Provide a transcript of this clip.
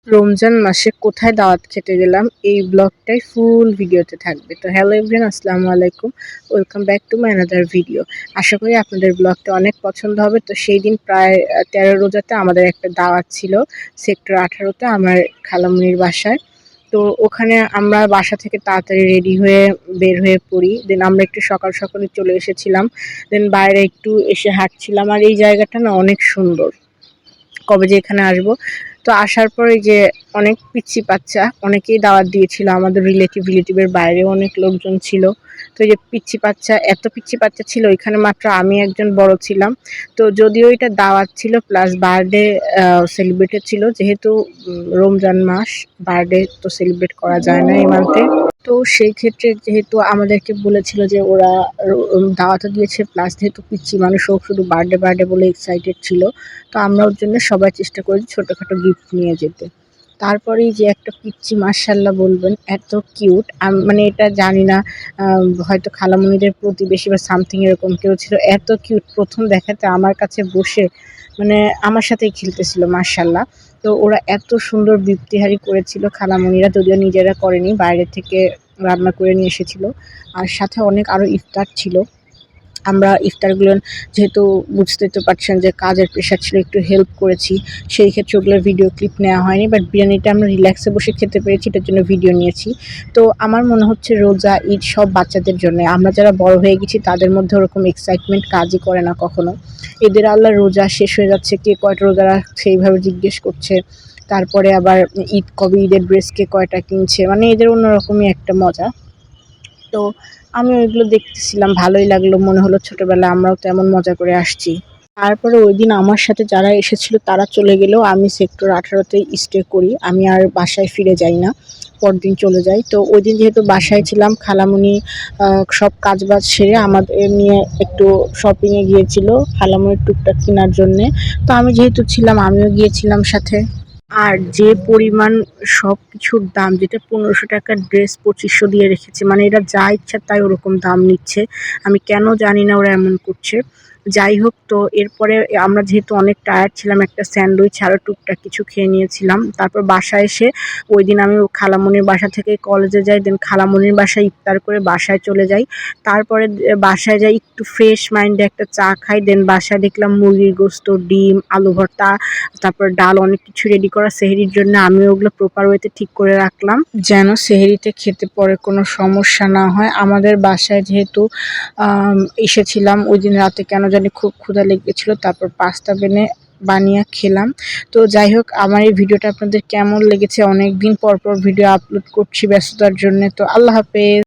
রমজান মাসে কোথায় দাওয়াত খেতে গেলাম এই ব্লগটাই ফুল ভিডিওতে থাকবে। তো হ্যালো এভরিওয়ান, আসসালামু আলাইকুম, welcome back to my another video. আশা করি আপনাদের ব্লগটা অনেক পছন্দ হবে। তো সেই দিন প্রায় 13 রোজাতে আমাদের একটা দাওয়াত ছিল সেক্টর 18-তে আমার খালামুনির বাসায়। তো ওখানে আমরা বাসা থেকে তাড়াতাড়ি রেডি হয়ে বের হয়ে পড়ি। দেন আমরা একটু সকাল সকালে চলে এসেছিলাম। দেন বাইরে একটু এসে হাঁটছিলাম, আর এই জায়গাটা না অনেক সুন্দর। কবে যে এখানে আসবো। তো আসার পরে যে অনেক পিচ্চি বাচ্চা অনেকেই দাওয়াত দিয়েছিল, আমাদের রিলেটিভের বাইরেও অনেক লোকজন ছিল। তো এই যে পিচ্চি বাচ্চা, এত পিচ্চি বাচ্চা ছিল, এখানে মাত্র আমি একজন বড় ছিলাম। তো যদিও এটা দাওয়াত ছিল প্লাস বার্থডে সেলিব্রেটেড ছিল, যেহেতু রমজান মাস, বার্থডে তো সেলিব্রেট করা যায় না এই মান্থে। তো সেই ক্ষেত্রে যেহেতু আমাদেরকে বলেছিল যে ওরা দাওয়াতও দিয়েছে প্লাস যেহেতু পিচ্চি মানুষ, ও শুধু বার্থডে বলে এক্সাইটেড ছিল। তো আমরা ওর জন্য সবাই চেষ্টা করেছি ছোটোখাটো গিফট নিয়ে যেতে। তারপরেই যে একটা পিচ্চি, মাশাআল্লাহ বলবেন, এত কিউট। মানে এটা জানি না, হয়তো খালামণিদের প্রতিবেশী বা সামথিং এরকম কেউ ছিল, এত কিউট। প্রথম দেখাতে আমার কাছে বসে মানে আমার সাথেই খেলতেছিল, মাশাআল্লাহ। তো ওরা এত সুন্দর বিপ্তিহারি করেছিল খালামণিরা, যদিও নিজেরা করেনি, বাইরে থেকে রান্না করে নিয়ে এসেছিল। আর সাথে অনেক আরও ইফতার ছিল। আমরা ইফতারগুলো, যেহেতু বুঝতেই তো পারছেন যে কাজের প্রেশার ছিল, একটু হেল্প করেছি। সেই ক্ষেত্রে ওগুলোর ভিডিও ক্লিপ নেওয়া হয়নি, বাট বিরিয়ানিটা আমরা রিল্যাক্সে বসে খেতে পেরেছি, এটার জন্য ভিডিও নিয়েছি। তো আমার মনে হচ্ছে রোজা, ঈদ সব বাচ্চাদের জন্য। আমরা যারা বড় হয়ে গেছি তাদের মধ্যে ওরকম এক্সাইটমেন্ট কাজই করে না কখনো। এদের আল্লাহ রোজা শেষ হয়ে যাচ্ছে, কে কয়টা রোজা রাখছে এইভাবে জিজ্ঞেস করছে। তারপরে আবার ঈদ কবে, ঈদের ড্রেস কে কয়টা কিনছে, মানে এদের অন্যরকমই একটা মজা। তো আমি ওইগুলো দেখতেছিলাম, ভালোই লাগলো। মনে হলো ছোটবেলায় আমরাও তেমন মজা করে আসছি। তারপরে ওইদিন আমার সাথে যারা এসেছিল তারা চলে গেলেও আমি সেক্টর 18-তেই স্টে করি। আমি আর বাসায় ফিরে যাই না, পরদিন চলে যাই। তো ওইদিন যেহেতু বাসায় ছিলাম, খালামণি সব কাজবাজ সেরে আমাদের নিয়ে একটু শপিংয়ে গিয়েছিল খালামণির টুকটাক কেনার জন্যে। তো আমি যেহেতু ছিলাম আমিও গিয়েছিলাম সাথে। আর যে পরিমাণ সবকিছুর দাম, যেটা 1500 টাকার ড্রেস 2500 দিয়ে রেখেছে, মানে এরা যা ইচ্ছা তাই ওরকম দাম নিচ্ছে। আমি কেন জানি না ওরা এমন করছে। যাই হোক, তো এরপরে আমরা যেহেতু অনেক টায়ার্ড ছিলাম, একটা স্যান্ডউইচ আরও টুকটাক কিছু খেয়ে নিয়েছিলাম। তারপর বাসায় এসে ওই দিন আমি খালামণির বাসা থেকে কলেজে যাই, দেন খালামণির বাসায় ইফতার করে বাসায় চলে যাই। তারপরে বাসায় যাই, একটু ফ্রেশ মাইন্ডে একটা চা খাই। দেন বাসায় দেখলাম মুরগির গোস্ত, ডিম, আলু ভর্তা, তারপর ডাল, অনেক কিছু রেডি করা সেহরির জন্য। আমি ওগুলো প্রপার ওয়েতে ঠিক করে রাখলাম যেন সেহরিতে খেতে পরে কোনো সমস্যা না হয়। আমাদের বাসায় যেহেতু এসেছিলাম ওই দিন রাতে, কেন জানি খুব ক্ষুধা লেগেছিল, তারপর পাস্তা বানিয়ে খেলাম। তো যাই হোক, আমার এই ভিডিওটা আপনাদের কেমন লেগেছে? অনেক দিন পর ভিডিও আপলোড করছি ব্যস্ততার জন্য। তো আল্লাহ হাফেজ।